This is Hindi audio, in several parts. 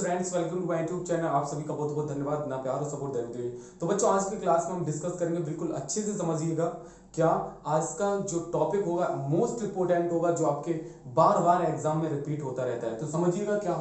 Students, welcome to my YouTube channel. आप सभी का बहुत बहुत धन्यवाद इतना प्यार और सपोर्ट देने के लिए। तो बच्चों, आज की क्लास में हम डिस्कस करेंगे, बिल्कुल अच्छे से समझिएगा। क्या आज का जो टॉपिक होगा मोस्ट इंपोर्टेंट होगा, जो आपके बार बार एग्जाम में रिपीट होता रहता है। तो समझिएगा क्या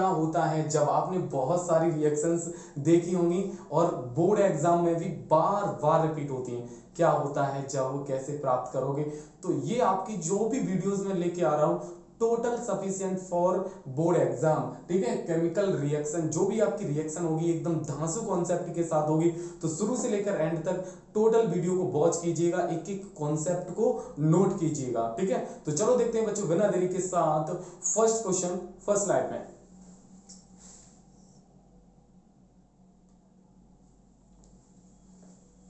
होता है जब आपने बहुत सारी रिएक्शंस देखी होंगी और बोर्ड एग्जाम में भी बार बार रिपीट होती हैं। क्या होता है जब, कैसे प्राप्त करोगे। तो ये आपकी जो भी वीडियोस में लेके आ रहा हूं, total sufficient for board exam, ठीक है। केमिकल रिएक्शन, जो भी आपकी रिएक्शन होगी एकदम धांसू कॉन्सेप्ट के साथ होगी। तो शुरू से लेकर एंड तक टोटल वीडियो को वॉच कीजिएगा, एक एक कॉन्सेप्ट को नोट कीजिएगा, ठीक है। तो चलो देखते हैं बच्चों, बिना देरी के साथ फर्स्ट क्वेश्चन, फर्स्ट स्लाइड में।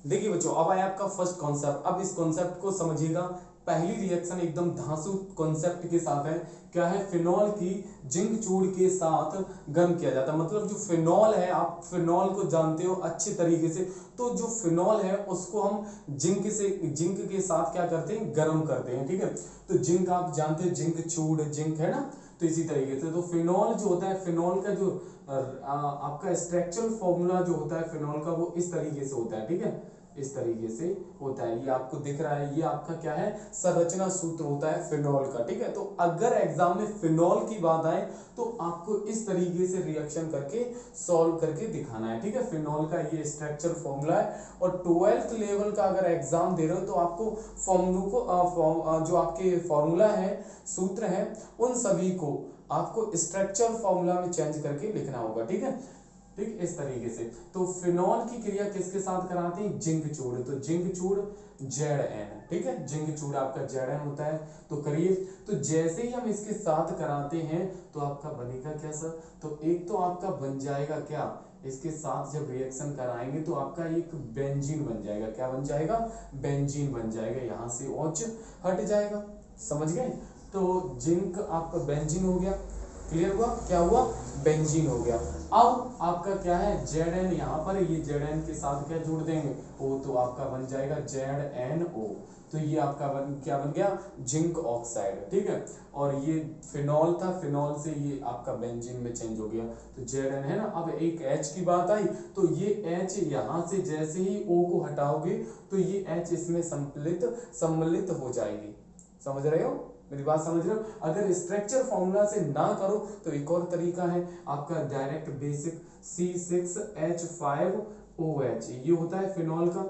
देखिए बच्चों, अब आया आपका फर्स्ट कॉन्सेप्ट। अब इस कॉन्सेप्ट को समझिएगा। पहली रिएक्शन एकदम धांसू कॉन्सेप्ट के साथ है। क्या है? फिनॉल की जिंक चूड़ के साथ गर्म किया जाता है। मतलब जो फिनॉल है, आप फिनॉल को जानते हो अच्छे तरीके से। तो जो फिनॉल है उसको हम जिंक के साथ क्या करते हैं? गर्म करते हैं, ठीक है। तो जिंक आप जानते हो, जिंक चूड़, जिंक है ना। तो इसी तरीके से तो फिनॉल जो होता है, फिनॉल का जो आपका स्ट्रक्चरल फॉर्मूला जो होता है फिनॉल का, वो इस तरीके से होता है, ठीक है। इस तरीके से होता है। ये आपको दिख रहा है, ये आपका क्या है? संरचना सूत्र होता है फिनॉल का, ठीक है। तो अगर एग्जाम में फिनॉल की बात आए तो आपको इस तरीके से रिएक्शन करके सॉल्व करके दिखाना है, ठीक है। फिनॉल का ये स्ट्रक्चर फॉर्मूला है। और 12th लेवल का अगर एग्जाम दे रहे हो तो आपको जो आपके फॉर्मूला है, सूत्र है, उन सभी को आपको स्ट्रक्चर फॉर्मूला में चेंज करके लिखना होगा, ठीक है। ठीक, इस तरीके से। तो फिनॉल की क्रिया किसके साथ कराते हैं? जिंक चूड़। तो जिंक चूड़ Zn, ठीक है। जिंक चूड़ आपका Zn होता है। तो करिए, तो जैसे ही हम इसके साथ कराते हैं तो आपका बनेगा क्या सर? तो एक तो आपका बन जाएगा क्या, इसके साथ जब रिएक्शन कराएंगे तो आपका एक बेंजीन बन जाएगा। क्या बन जाएगा? बेंजीन बन जाएगा। यहां से OH हट जाएगा, समझ गए। तो जिंक आपका बेंजीन हो गया। क्लियर हुआ? क्या हुआ? बेंजीन हो गया। अब आपका क्या है? Zn, यहाँ पर ये Zn के साथ क्या जोड़ देंगे? O, तो आपका बन जाएगा ZnO। तो ये आपका क्या बन गया? जिंक ऑक्साइड, ठीक है। और ये फिनॉल था, फिनॉल से ये आपका बेंजीन में चेंज हो गया। तो Zn है ना। अब एक H की बात आई, तो ये H यहाँ से जैसे ही O को हटाओगे तो ये H इसमें सम्मिलित हो जाएगी। समझ रहे हो? मेरी बात समझ रहे हो? अगर स्ट्रक्चर फॉर्मूला से ना करो तो एक और तरीका है आपका, डायरेक्ट बेसिक C6H5OH, ये होता है फिनॉल का।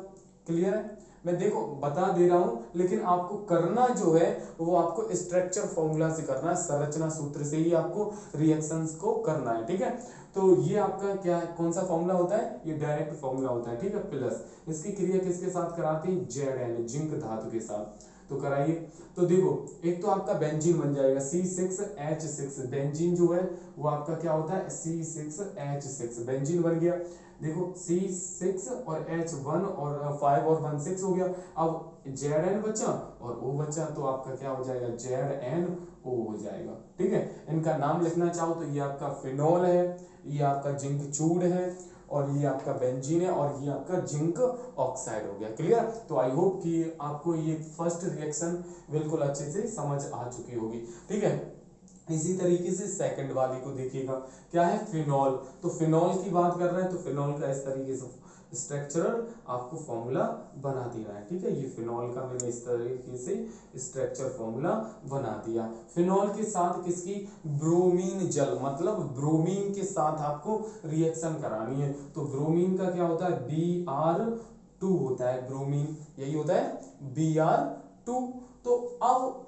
क्लियर है? मैं देखो बता दे रहा हूं, लेकिन आपको करना जो है वो आपको स्ट्रक्चर फॉर्मूला से करना है, संरचना सूत्र से ही आपको रिएक्शंस को करना है, ठीक है। तो ये आपका क्या है? कौन सा फॉर्मूला होता है? ये डायरेक्ट फॉर्मूला होता है, ठीक है। प्लस इसकी क्रिया किसके साथ कराते हैं? Zn, जिंक धातु के साथ। तो कराइए। तो देखो, एक तो आपका बेंजीन बन जाएगा C6H6। बेंजीन जो है वो आपका क्या होता है? C6H6, बेंजीन बन गया। देखो C6 और H1 और 5 और 1 6 हो गया। अब Zn बचा और O बचा, तो आपका क्या हो जाएगा? ZnO हो जाएगा, ठीक है। इनका नाम लिखना चाहो तो ये आपका फिनॉल है, ये आपका जिंक चूड़ है, और ये आपका बेंजीन है, और ये आपका जिंक ऑक्साइड हो गया। क्लियर? तो आई होप कि आपको ये फर्स्ट रिएक्शन बिल्कुल अच्छे से समझ आ चुकी होगी, ठीक है। इसी तरीके से सेकंड वाली को देखिएगा। क्या है? फिनॉल। तो फिनॉल की बात कर रहे हैं, तो फिनॉल का इस तरीके से स्ट्रक्चरल आपको फॉर्मूला बना दिया है, ठीक है। ये फिनॉल का मैंने इस तरीके से स्ट्रक्चर फॉर्मूला बना दिया। फिनॉल के साथ किसकी? ब्रोमीन जल, मतलब ब्रोमीन के साथ आपको रिएक्शन करानी है। तो ब्रोमीन का क्या होता है? Br2 होता है ब्रोमीन, यही होता है Br2। तो अब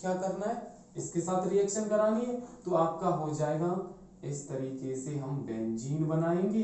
क्या करना है? इसके साथ रिएक्शन करानी है। तो आपका हो जाएगा इस तरीके से, हम बेंजीन बनाएंगे।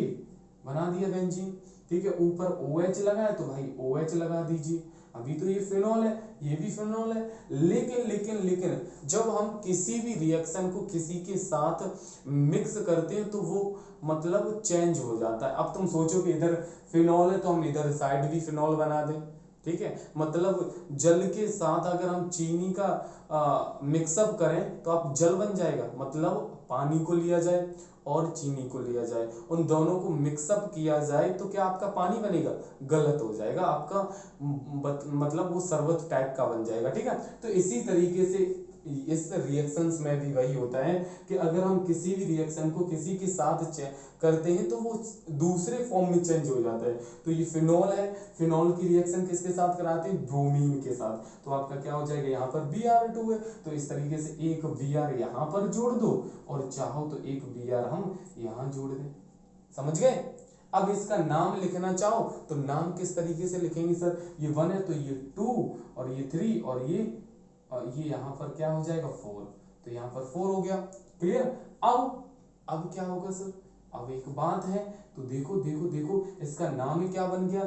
बना दिया बेंजीन, ठीक है। ऊपर OH लगाए तो भाई OH लगा दीजिए। अभी तो ये फिनॉल है, ये भी फिनॉल है, लेकिन जब हम किसी भी रिएक्शन को किसी के साथ मिक्स करते हैं तो वो मतलब चेंज हो जाता है। अब तुम सोचो कि इधर फिनॉल है तो हम इधर साइड भी फिनॉल बना दें, ठीक है। मतलब जल के साथ अगर हम चीनी का मिक्सअप करें तो आप जल बन जाएगा। मतलब पानी को लिया जाए और चीनी को लिया जाए, उन दोनों को मिक्सअप किया जाए तो क्या आपका पानी बनेगा? गलत हो जाएगा आपका, मतलब वो शरबत टाइप का बन जाएगा, ठीक है। तो इसी तरीके से इस रिएक्शंस में भी वही होता है कि अगर हम किसी भी रिएक्शन को किसी के साथ करते हैं तो वो दूसरे फॉर्म में चेंज हो जाता है। तो ये फिनॉल है, फिनॉल की रिएक्शन किसके साथ कराते हैं, ब्रोमीन के साथ। तो आपका क्या हो जाएगा, यहाँ पर Br2 है, तो इस तरीके से एक Br यहाँ पर जोड़ दो और चाहो तो एक Br हम यहाँ जोड़ दें। समझ गए। अब इसका नाम लिखना चाहो तो नाम किस तरीके से लिखेंगे सर, ये 1 है तो ये 2 और ये 3 और ये यहाँ पर क्या हो जाएगा 4, तो यहाँ पर 4 हो गया। क्लियर। अब क्या होगा सर, अब एक बात है, तो देखो देखो देखो इसका नाम ही क्या बन गया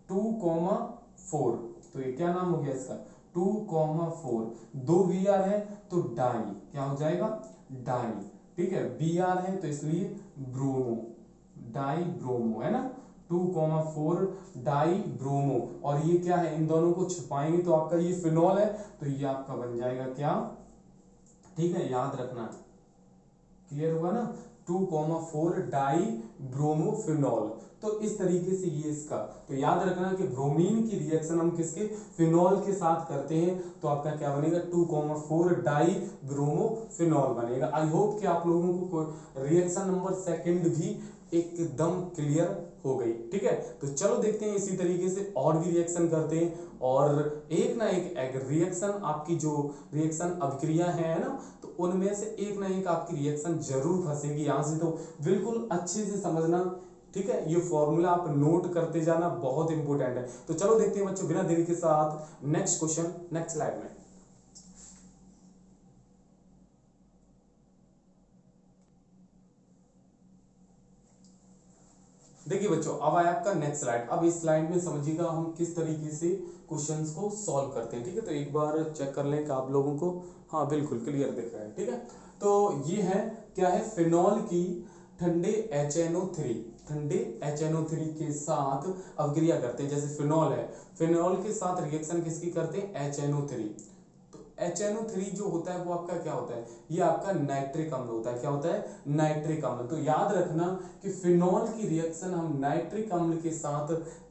2,4, तो ये क्या नाम हो गया इसका 2,4, 2 Br है तो डाई क्या हो जाएगा डाई। ठीक है, Br है तो इसलिए ब्रोमो, डाई ब्रोमो है ना, 2,4 डाई ब्रोमो। और ये क्या है, इन दोनों को छुपाएंगे तो आपका ये फिनॉल है, तो ये आपका बन जाएगा क्या, ठीक है याद रखना। क्लियर हुआ ना, 2,4 डाई ब्रोमो फिनॉल। तो इस तरीके से ये इसका, तो याद रखना कि ब्रोमीन की रिएक्शन हम किसके, फिनॉल के साथ करते हैं, तो आपका क्या बनेगा 2,4 डाई ब्रोमो फिनॉल बनेगा। आई होप कि आप लोगों को रिएक्शन नंबर सेकंड भी एकदम क्लियर हो गई। ठीक है, तो चलो देखते हैं इसी तरीके से और भी रिएक्शन करते हैं, और एक ना एक रिएक्शन आपकी जो रिएक्शन अभिक्रिया है ना, तो उनमें से एक ना एक आपकी रिएक्शन जरूर फंसेगी यहाँ से, तो बिल्कुल अच्छे से समझना। ठीक है, ये फॉर्मूला आप नोट करते जाना, बहुत इंपॉर्टेंट है। तो चलो देखते हैं बच्चों बिना देरी के साथ नेक्स्ट क्वेश्चन, नेक्स्ट स्लाइड में। देखिए बच्चों, अब आया आपका नेक्स्ट स्लाइड। अब इस स्लाइड में समझिएगा हम किस तरीके से क्वेश्चंस को सॉल्व करते हैं। ठीक है, तो एक बार चेक कर लें कि आप लोगों को हाँ बिल्कुल क्लियर दिख रहा है। ठीक है, तो ये है क्या है, फिनॉल की ठंडे HNO3, ठंडे HNO3 के साथ अभिक्रिया करते हैं। जैसे फिनॉल है, फिनॉल के साथ रिएक्शन किसकी करते हैं, HNO3। HNO3 जो होता है वो आपका क्या होता है, ये आपका नाइट्रिक अम्ल होता है। क्या होता है, नाइट्रिक अम्ल। तो याद रखना कि फिनॉल की रिएक्शन हम नाइट्रिक अम्ल के साथ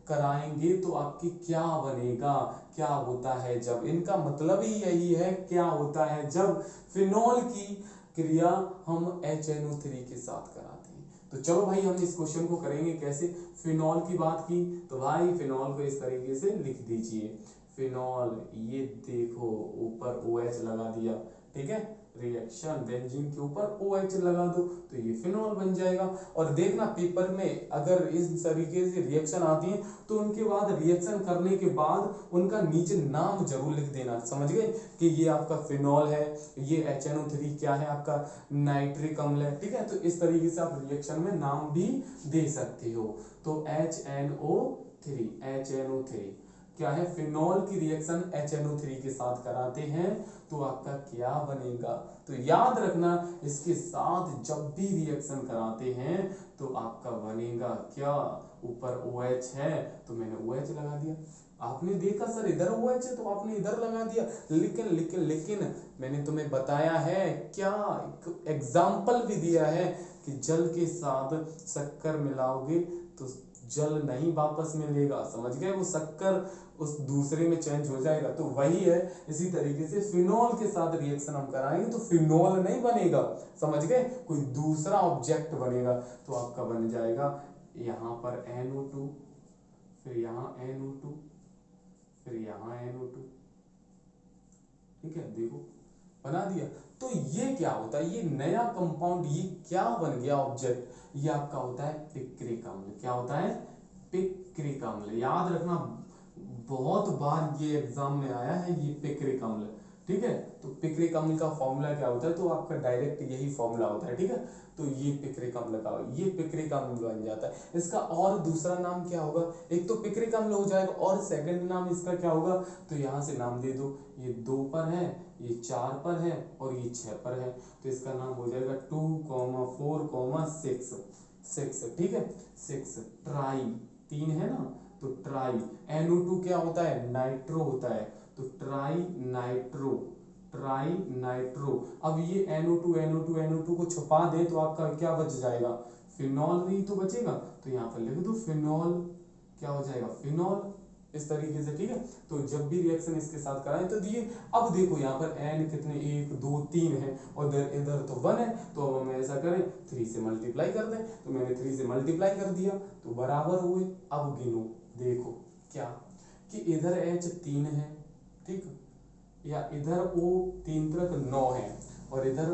कराएंगे तो आपकी क्या बनेगा, क्या होता है जब, इनका मतलब ही यही है क्या होता है जब फिनॉल की क्रिया हम HNO3 के साथ कराते हैं। तो चलो भाई हम इस क्वेश्चन को करेंगे कैसे, फिनॉल की बात की तो भाई फिनॉल को इस तरीके से लिख दीजिए, फिनॉल, ये देखो ऊपर OH लगा दिया। ठीक है, रिएक्शन बेंजीन के ऊपर OH लगा दो तो ये फिनॉल बन जाएगा। और देखना पेपर में अगर इस तरीके से रिएक्शन आती है तो उनके बाद रिएक्शन करने के बाद उनका नीचे नाम जरूर लिख देना। समझ गए कि ये आपका फिनॉल है, ये HNO3 क्या है आपका नाइट्रिक अम्ल है। ठीक है, तो इस तरीके से आप रिएक्शन में नाम भी दे सकते हो। तो HNO3 क्या है, फिनॉल की रिएक्शन HNO3 के साथ कराते हैं तो आपका क्या बनेगा। तो याद रखना इसके साथ जब भी रिएक्शन कराते हैं तो आपका बनेगा क्या, ऊपर OH है तो मैंने OH लगा दिया। आपने देखा सर इधर OH है तो आपने इधर लगा दिया, लेकिन लेकिन लेकिन मैंने तुम्हें बताया है क्या, एग्जाम्पल भी दिया है कि जल के साथ शक्कर मिलाओगे तो जल नहीं वापस मिलेगा। समझ गए, वो शक्कर उस दूसरे में चेंज हो जाएगा। तो वही है, इसी तरीके से फिनॉल के साथ रिएक्शन हम कराएंगे तो फिनॉल नहीं बनेगा, समझ गए, कोई दूसरा ऑब्जेक्ट बनेगा। तो आपका बन जाएगा यहाँ पर NO2, फिर यहाँ NO2, फिर यहाँ NO2। ठीक है, देखो बना दिया। तो ये क्या होता है, ये नया कंपाउंड, ये क्या बन गया ऑब्जेक्ट, ये आपका होता है पिक्रिक अम्ल। क्या होता है, पिक्रिक अम्ल। याद रखना बहुत बार ये एग्जाम में आया है ये पिक्रिक अम्ल। ठीक है, तो पिक्रिक अम्ल का फॉर्मूला क्या होता है, तो आपका डायरेक्ट यही फॉर्मूला होता है। ठीक है, तो ये पिक्रिक अम्ल का, ये पिक्रिक अम्ल बन जाता है। इसका और दूसरा नाम क्या होगा, एक तो पिक्रिक अम्ल हो जाएगा और सेकंड नाम इसका क्या होगा, तो यहाँ से नाम दे दो, ये 2 पर है, ये 4 पर है और ये 6 पर है, तो इसका नाम हो जाएगा 2,4,6। ठीक है, 6 ट्राई, 3 है ना, तो ट्राई। NO2 क्या होता है, नाइट्रो होता है, तो ट्राई नाइट्रो, ट्राई नाइट्रो। अब ये NO2 को छुपा दे तो आपका क्या बच जाएगा, फिनॉल नहीं तो बचेगा, तो यहाँ पर लिख दो फिनॉल। क्या हो जाएगा, फिनॉल। इस तरीके से, ठीक है। तो जब भी रिएक्शन इसके साथ कराएं तो दिए, अब देखो यहाँ पर n कितने 1 2 3 है और इधर इधर तो 1 है, तो अब हम ऐसा करें 3 से मल्टीप्लाई कर दें, तो मैंने 3 से मल्टीप्लाई कर दिया तो बराबर हुए। अब गिनो, देखो क्या कि इधर h 3 है, ठीक, या इधर O 3 तक 9 है और इधर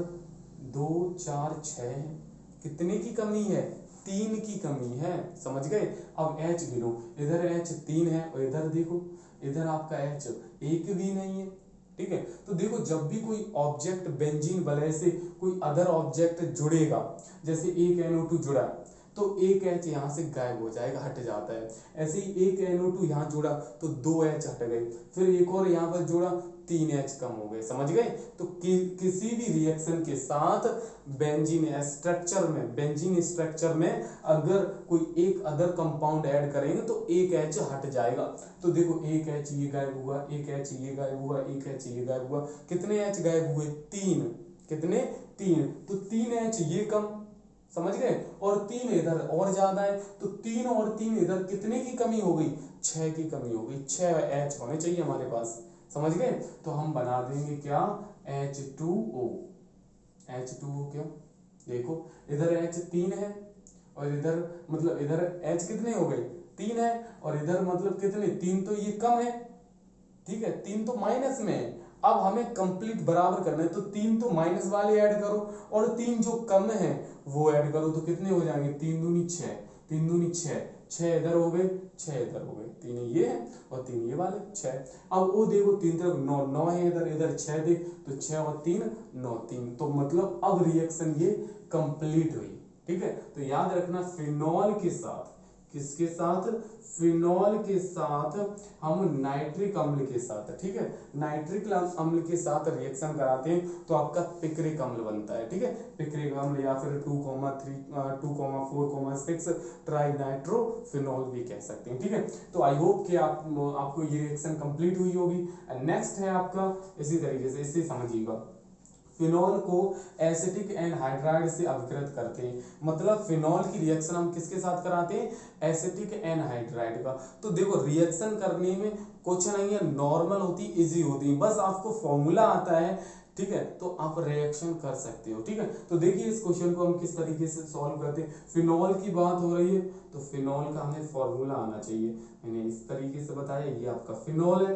2 4 6 है, कितने की कमी है, 3 की कमी है, समझ गए। अब h गिनो, इधर h 3 है और इधर देखो इधर आपका h 1 भी नहीं है, ठीक है। तो देखो जब भी कोई ऑब्जेक्ट बेंजीन वलय से कोई अदर ऑब्जेक्ट जुड़ेगा, जैसे एक NO2 जुड़ा तो एक H यहाँ से गायब हो जाएगा, हट जाता है। ऐसे ही एक NO2 यहाँ जुड़ा तो 2 H हट गए, फिर एक और यहाँ पर जुड़ा 3 H कम हो गए, समझ गए। तो किसी भी रिएक्शन के साथ बेंजीन स्ट्रक्चर में अगर कोई एक अदर कंपाउंड ऐड करेंगे तो एक H हट जाएगा। तो देखो एक H ये गायब हुआ, एक H ये गायब हुआ, एक H ये गायब हुआ, कितने H गायब हुए, 3, कितने 3, तो 3 H ये कम, समझ गए, और 3 इधर और ज्यादा है, तो 3 और 3 इधर कितने की कमी हो गई, 6 की कमी हो गई, 6 H होने चाहिए हमारे पास, समझ गए। तो हम बना देंगे क्या, H2O, H2O क्या, देखो इधर H 3 है और इधर मतलब इधर H कितने हो गए, 3 है और इधर मतलब कितने 3, तो ये कम है, ठीक है, 3 तो माइनस में है। अब हमें कंप्लीट बराबर करना है, तो 3 तो माइनस वाले ऐड करो और 3 जो कम है वो ऐड करो, तो कितने हो जाएंगे, 3 दूनी 6, 3 दूनी 6, 6 इधर हो गए, 6 इधर हो गए, 3 ये है और 3 ये वाले 6। अब वो देखो 3 तरफ 9, 9 है इधर, इधर 6 दे तो 6 और 3 9, 3, तो मतलब अब रिएक्शन ये कंप्लीट हुई, ठीक है। तो याद रखना फिनॉल के साथ, किसके साथ, फिनॉल के साथ हम नाइट्रिक अम्ल के साथ, ठीक है, नाइट्रिक अम्ल के साथ रिएक्शन कराते हैं तो आपका पिक्रिक अम्ल बनता है, ठीक है, पिक्रिक अम्ल या फिर 2,4,6 ट्राई नाइट्रोफिनॉल भी कह सकते हैं, ठीक है। तो आई होप कि आपको ये रिएक्शन कंप्लीट हुई होगी। नेक्स्ट है आपका इसी तरीके से, इसे समझिएगा, फिनॉल को एसिटिक एनहाइड्राइड से अभिकृत करते हैं, मतलब फिनॉल की रिएक्शन हम किसके साथ कराते हैं, एसिटिक एनहाइड्राइड का। तो देखो रिएक्शन करने में कुछ नहीं है, नॉर्मल होती, इजी होती, बस आपको फॉर्मूला आता है, ठीक है, तो आप रिएक्शन कर सकते हो, ठीक है। तो देखिए इस क्वेश्चन को हम किस तरीके से सॉल्व करते हैं, फिनॉल की बात हो रही है तो फिनॉल का हमें फॉर्मूला आना चाहिए, मैंने इस तरीके से बताया, ये आपका फिनॉल है,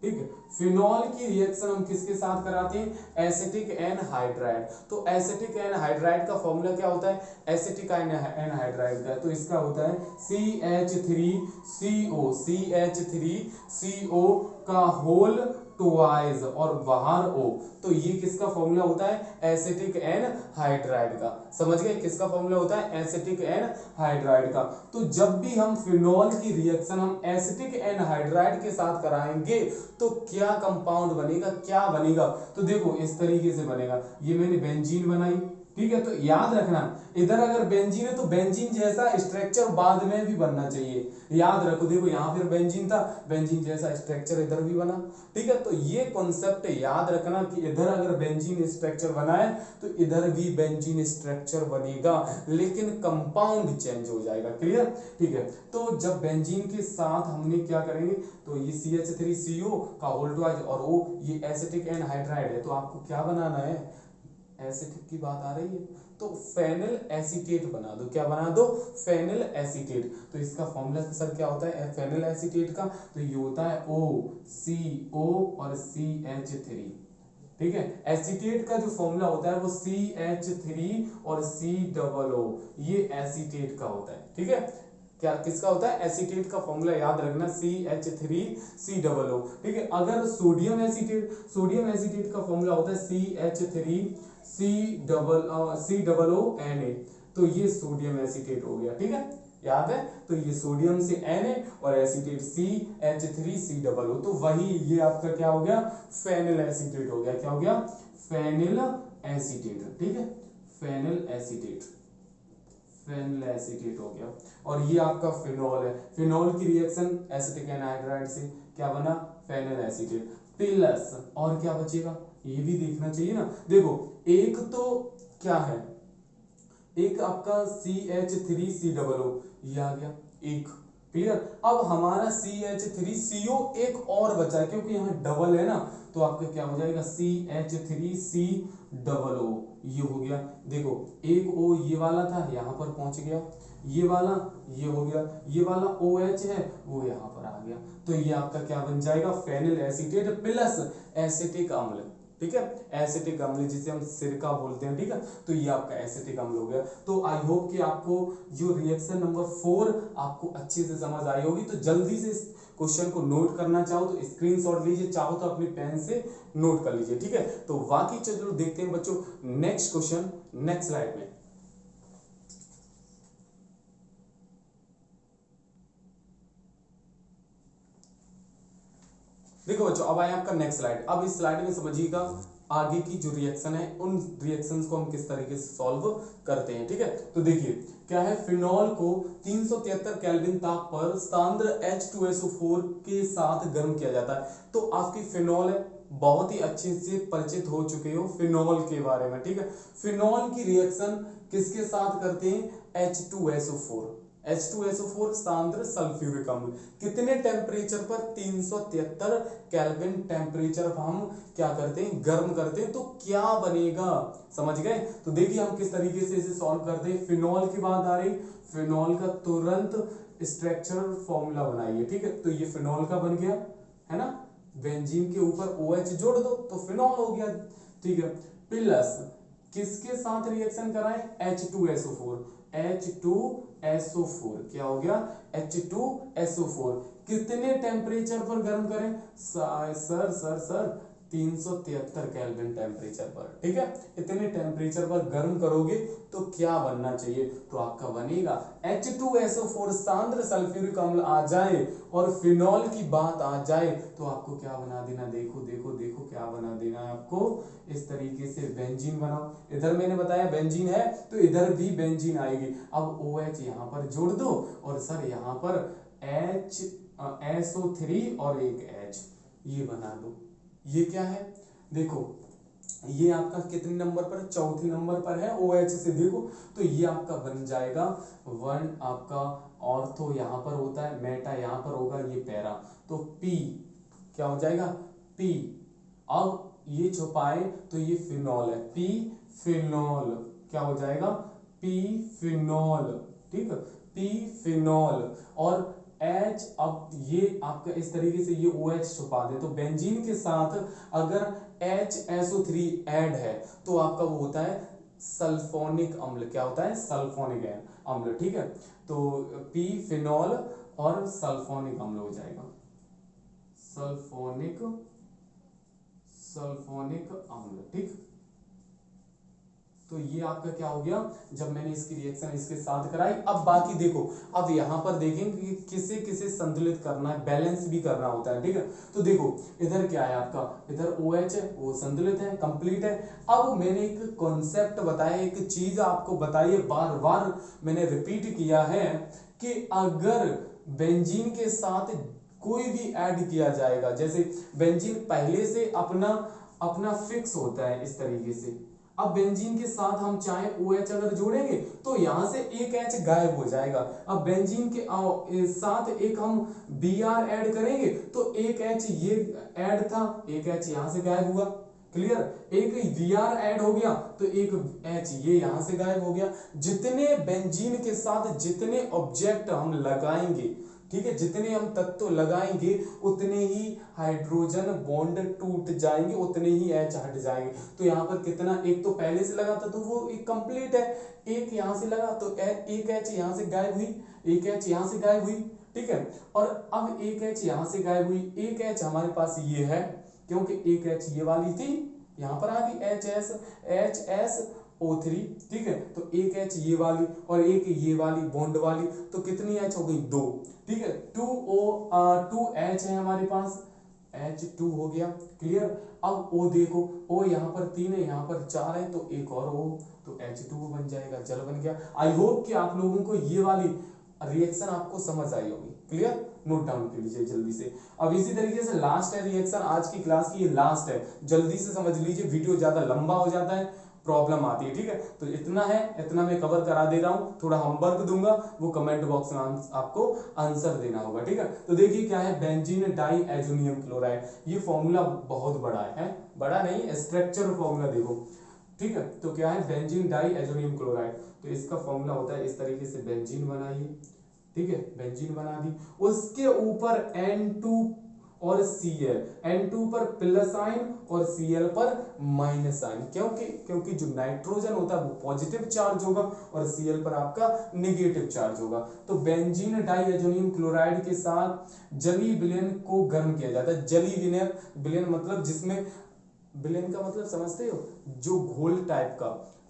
ठीक है। फिनॉल की रिएक्शन हम किसके साथ कराते हैं, एसिटिक एनहाइड्राइड। तो एसिटिक एनहाइड्राइड का फॉर्मूला क्या होता है, एसिटिक एनहाइड्राइड का, तो इसका होता है CH3CO, CH3CO का होल ट्वाइस और बाहर O, तो ये किसका फॉर्मूला होता है, एसिटिक एनहाइड्राइड का, समझ गए, किसका फॉर्मूला होता है, एसिटिक एनहाइड्राइड का। तो जब भी हम फिनॉल की रिएक्शन हम एसिटिक एनहाइड्राइड के साथ कराएंगे तो क्या कंपाउंड बनेगा, क्या बनेगा, तो देखो इस तरीके से बनेगा, ये मैंने बेंजीन बनाई, ठीक है। तो याद रखना इधर अगर बेंजीन है तो बेंजीन जैसा स्ट्रक्चर बाद में भी बनना चाहिए, याद रखो, देखो यहाँ फिर बेंजीन था, बेंजीन जैसा स्ट्रक्चर इधर भी बना, ठीक है। तो ये कॉन्सेप्ट याद रखना कि इधर अगर बेंजीन स्ट्रक्चर बना है तो इधर भी बेंजीन स्ट्रक्चर बनेगा, लेकिन कंपाउंड चेंज हो जाएगा, क्लियर, ठीक है। तो जब बेंजीन के साथ हमने क्या करेंगे, तो ये CH3CO का होल ट्वाइस और O ये एसिटिक एनहाइड्राइड है, तो आपको क्या बनाना है, एसिटिक की बात आ रही है तो फेनिल एसीटेट बना दो, क्या बना दो, फेनिल एसीटेट। तो इसका फॉर्मूला सर क्या होता है फेनिल एसीटेट का, तो ये होता है OCO और CH3, ठीक है। एसीटेट का जो फॉर्मूला होता है वो CH3 और COO, ये एसीटेट का होता है, ठीक है। क्या किसका होता है, एसीटेट का फॉर्मूला याद रखना CH3COO, ठीक है। अगर सोडियम एसीटेट का फॉर्मूला होता है CH3COONA, तो ये सोडियम एसीटेट हो गया, ठीक है, याद है। तो ये सोडियम से Na और एसीटेट CH3COO, तो वही ये आपका क्या हो गया, फेनिल एसीटेट हो गया, क्या हो गया, फेनिल एसीटेट, ठीक है, फेनिल एसीटेट हो गया। और ये आपका फिनॉल है, फिनॉल की रिएक्शन एसिटिक एनहाइड्राइड से क्या बना, फेनिल एसीटेट प्लस, और क्या बचेगा, ये भी देखना चाहिए ना, देखो एक तो क्या है, एक आपका CH3COO ये आ गया एक, क्लियर। अब हमारा CH3CO एक और बचा है, क्योंकि यहाँ डबल है ना, तो आपका क्या हो जाएगा CH3C डबल O, ये हो गया। देखो एक O ये वाला था, यहाँ पर पहुंच गया, ये वाला ये हो गया, ये वाला OH है वो यहाँ पर आ गया, तो ये आपका क्या बन जाएगा फेनिल एसीटेट प्लस एसिटिक अम्ल, ठीक है, एसिटिक अम्ल जिसे हम सिरका बोलते हैं, ठीक है, तो ये आपका एसिटिक अम्ल हो गया। तो आई होप कि आपको जो रिएक्शन नंबर 4 आपको अच्छे से समझ आई होगी। तो जल्दी से इस क्वेश्चन को नोट करना चाहो तो स्क्रीनशॉट लीजिए, चाहो तो अपनी पेन से नोट कर लीजिए, ठीक है। तो बाकी चलो देखते हैं बच्चों नेक्स्ट क्वेश्चन नेक्स्ट स्लाइड में। देखो बच्चों अब आए आपका नेक्स्ट स्लाइड। अब इस स्लाइड में समझिएगा आगे की जो रिएक्शन है उन रिएक्शंस को हम किस तरीके से सॉल्व करते हैं, ठीक है। तो देखिए क्या है, फिनॉल को 373 केल्विन ताप पर सांद्र H2SO4 के साथ गर्म किया जाता है। तो आपकी फिनॉल है, बहुत ही अच्छे से परिचित हो चुके हो फिनॉल के बारे में, ठीक है। फिनॉल की रिएक्शन किसके साथ करते हैं, H2SO4, H2SO4 सांद्र सल्फ्यूरिक अम्ल, कितने टेम्परेचर पर, 373 केल्विन टेम्परेचर पर हम क्या करते हैं, गर्म करते हैं, तो क्या बनेगा, समझ गए। तो देखिए हम किस तरीके से इसे सॉल्व करते हैं। फिनॉल की बात आ रही, फिनॉल का तुरंत स्ट्रक्चर फॉर्मूला बनाइए, ठीक है। तो ये फिनॉल का बन गया है ना, बेंजीन के ऊपर OH जोड़ दो तो फिनॉल हो गया, ठीक है। प्लस किसके साथ रिएक्शन कराएं, H2SO4, H2SO4 क्या हो गया, H2SO4 कितने टेम्परेचर पर गर्म करें, सर 373 केल्विन टेम्परेचर पर, ठीक है। इतने टेम्परेचर पर गर्म करोगे तो क्या बनना चाहिए, तो आपका बनेगा H2SO4 सांद्र सल्फ्यूरिक अम्ल आ जाए और फिनॉल की बात आ जाए तो आपको क्या बना देना, देखो देखो देखो क्या बना देना है आपको, इस तरीके से बेंजीन बनाओ। इधर मैंने बताया बेंजीन है तो इधर भी बेंजीन आएगी। अब OH यहाँ पर जोड़ दो और सर यहाँ पर SO3 और एक H ये बना दो। ये क्या है, देखो ये आपका कितने नंबर पर, चौथे नंबर पर है OH से, देखो तो ये आपका बन जाएगा 1 आपका ऑर्थो यहाँ पर होता है, मेटा यहाँ पर होगा, ये पैरा, तो P क्या हो जाएगा P। अब ये छुपाए तो ये फिनॉल है, P फिनॉल क्या हो जाएगा, P फिनॉल, ठीक है, P फिनॉल और H। अब ये आपका इस तरीके से ये OH छुपा दे तो बेंजीन के साथ अगर HSO3 ऐड है तो आपका वो होता है सल्फोनिक अम्ल, क्या होता है सल्फोनिक अम्ल, ठीक है। तो P फिनॉल और सल्फोनिक अम्ल हो जाएगा, सल्फोनिक अम्ल, ठीक। तो ये आपका क्या हो गया, जब मैंने इसकी रिएक्शन इसके साथ कराई। अब बाकी देखो, अब यहाँ पर देखेंगे कि किसे किसे संतुलित करना है, बैलेंस भी करना होता है, ठीक है। तो देखो इधर क्या है आपका, इधर OH है वो संतुलित है, कंप्लीट है। अब मैंने एक कॉन्सेप्ट बताया, एक चीज आपको बताई है, बार बार मैंने रिपीट किया है कि अगर बेंजीन के साथ कोई भी ऐड किया जाएगा, जैसे बेंजीन पहले से अपना फिक्स होता है इस तरीके से, अब बेंजीन के साथ हम चाहे OH अगर जोड़ेंगे तो यहां से एक H गायब हो जाएगा। अब बेंजीन के साथ एक हम Br ऐड करेंगे तो एक H ये ऐड था, एक H यहां से गायब हुआ, क्लियर। एक Br ऐड हो गया तो एक H ये यहां से गायब हो गया। जितने बेंजीन के साथ जितने ऑब्जेक्ट हम लगाएंगे, ठीक है, जितने हम तत्व लगाएंगे उतने ही हाइड्रोजन बॉन्ड टूट जाएंगे, उतने ही H हट जाएंगे। तो यहाँ पर कितना, एक तो पहले से लगा था तो वो एक कंप्लीट है, एक यहाँ से लगा तो एक H यहाँ से गायब हुई, एक H यहाँ से गायब हुई, ठीक है। और अब एक H यहाँ से गायब हुई, एक H हमारे पास ये है क्योंकि एक H ये वाली थी, यहाँ पर आ गई HSO3, ठीक है। तो एक H ये वाली और एक ये वाली बॉन्ड वाली, तो कितनी H हो गई, 2, ठीक है। 2H है हमारे पास, H2 हो गया, क्लियर। अब O देखो, O यहाँ पर 3 है, यहाँ पर 4 है, तो एक और O तो H2 बन जाएगा, जल बन गया। आई होप कि आप लोगों को ये वाली रिएक्शन आपको समझ आई होगी, क्लियर। नोट डाउन कर लीजिए जल्दी से। अब इसी तरीके से लास्ट है रिएक्शन, आज की क्लास की ये लास्ट है, जल्दी से समझ लीजिए, वीडियो ज्यादा लंबा हो जाता है प्रॉब्लम आती है। ठीक है, तो इतना है, इतना मैं कवर करा दे रहा हूँ। थोड़ा होमवर्क दूंगा, वो कमेंट बॉक्स में आपको आंसर देना होगा। ठीक है, तो देखिए क्या है बेंजीन डाइएजोनियम क्लोराइड। ये फॉर्मूला बहुत बड़ा है, बड़ा नहीं, स्ट्रक्चर फॉर्मूला देखो। ठीक है, तो क्या है बेंजीन डाइएजोनियम क्लोराइड, तो इसका फॉर्मूला होता है इस तरीके से, बेंजीन बनाइए। ठीक है, बेंजीन बना दी, उसके ऊपर N2 और Cl, N2 पर प्लस आयन और Cl पर माइनस आयन, क्योंकि जो नाइट्रोजन होता है वो पॉजिटिव चार्ज होगा और Cl पर आपका नेगेटिव चार्ज होगा। तो बेंजीन डाइएजोनियम क्लोराइड के साथ जली विलयन को गर्म किया जाता है। जली विलयन मतलब जिसमें, विलयन का मतलब समझते हो, जो घोल टाइप का,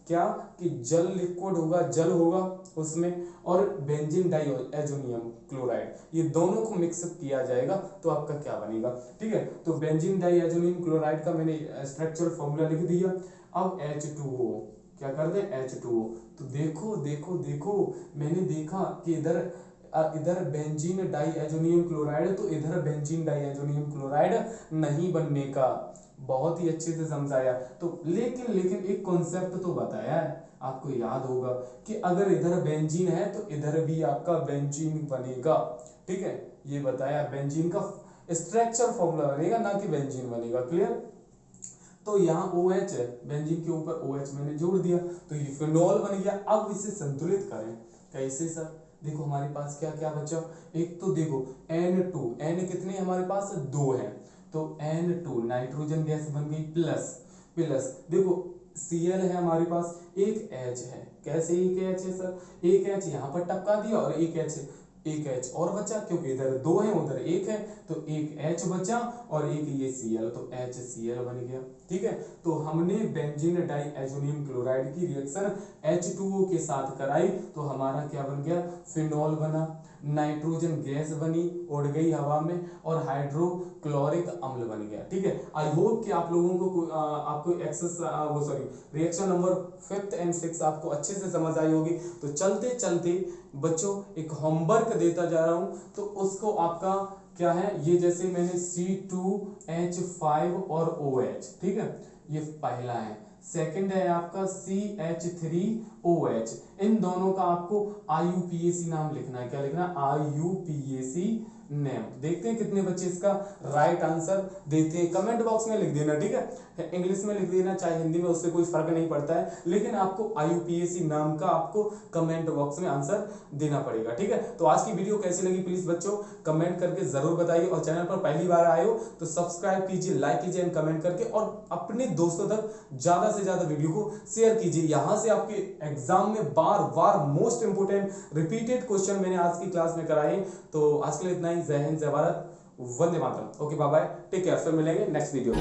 क्या कि जल लिक्विड होगा, जल होगा उसमें, और बेंजीन डाइएजोनियम क्लोराइड, ये दोनों को मिक्सअप किया जाएगा तो आपका क्या बनेगा। ठीक है, तो बेंजीन डाइएजोनियम क्लोराइड का मैंने स्ट्रक्चरल फॉर्मूला लिख दिया। अब H2O, क्या कर दे H2O, तो देखो देखो देखो, मैंने देखा कि इधर बेंजीन डाइएजोनियम क्लोराइड, तो इधर बेंजीन डाइएजोनियम क्लोराइड नहीं बनने का, बहुत ही अच्छे से समझाया। तो लेकिन एक कॉन्सेप्ट तो बताया है, आपको याद होगा कि अगर इधर बेंजीन है तो इधर भी आपका बेंजीन बनेगा। ठीक है, ये बताया, बेंजीन का स्ट्रक्चर फॉर्मूला बनेगा, ना कि बेंजीन बनेगा। क्लियर, तो यहाँ OH है, बेंजीन के ऊपर OH मैंने जोड़ दिया, तो ये फिनोल बन गया। अब इसे संतुलित करें, कैसे सर, देखो हमारे पास क्या क्या बचा, एक तो देखो N2, N कितने हमारे पास 2 है, तो N2 नाइट्रोजन गैस बन गई, प्लस देखो Cl है हमारे पास, एक H है, कैसे एक H है सर, एक H यहाँ पर टपका दिया और एक H और बचा, क्योंकि इधर 2 है उधर 1 है, तो एक H बचा और एक ये Cl, तो HCl बन गया। ठीक है, तो हमने बेंजीन डाइएजोनियम क्लोराइड की रिएक्शन H2O के साथ कराई, तो हमारा क्या बन गया, फिनोल बना, नाइट्रोजन गैस बनी, उड़ गई हवा में, और हाइड्रोक्लोरिक अम्ल बन गया। ठीक है, आई होप कि आप लोगों को आपको रिएक्शन नंबर 5th and 6 आपको अच्छे से समझ आई होगी। तो चलते चलते बच्चों एक होमवर्क देता जा रहा हूं, तो उसको आपका क्या है, ये जैसे मैंने C2H5 और OH, ठीक है, ये पहला है। सेकंड है आपका CH3OH, इन दोनों का आपको IUPAC नाम लिखना है। क्या लिखना है, IUPAC नेम। देखते हैं कितने बच्चे इसका राइट आंसर देते हैं, कमेंट बॉक्स में लिख देना। ठीक है, इंग्लिश में लिख देना चाहे हिंदी में, उससे कोई फर्क नहीं पड़ता है, लेकिन आपको IUPAC नाम का आपको कमेंट बॉक्स में आंसर देना पड़ेगा। ठीक है, तो आज की वीडियो कैसी लगी प्लीज बच्चों कमेंट करके जरूर बताइए, और चैनल पर पहली बार आए हो तो सब्सक्राइब कीजिए, लाइक कीजिए एंड कमेंट करके, और अपने दोस्तों तक ज्यादा से ज्यादा वीडियो को शेयर कीजिए। यहां से आपके एग्जाम में बार बार मोस्ट इंपोर्टेंट रिपीटेड क्वेश्चन मैंने आज की क्लास में कराए। तो आज के लिए इतना ही। जय हिंद, जय भारत, वंदे मातरम। Okay, bye bye, take care, फिर मिलेंगे नेक्स्ट वीडियो।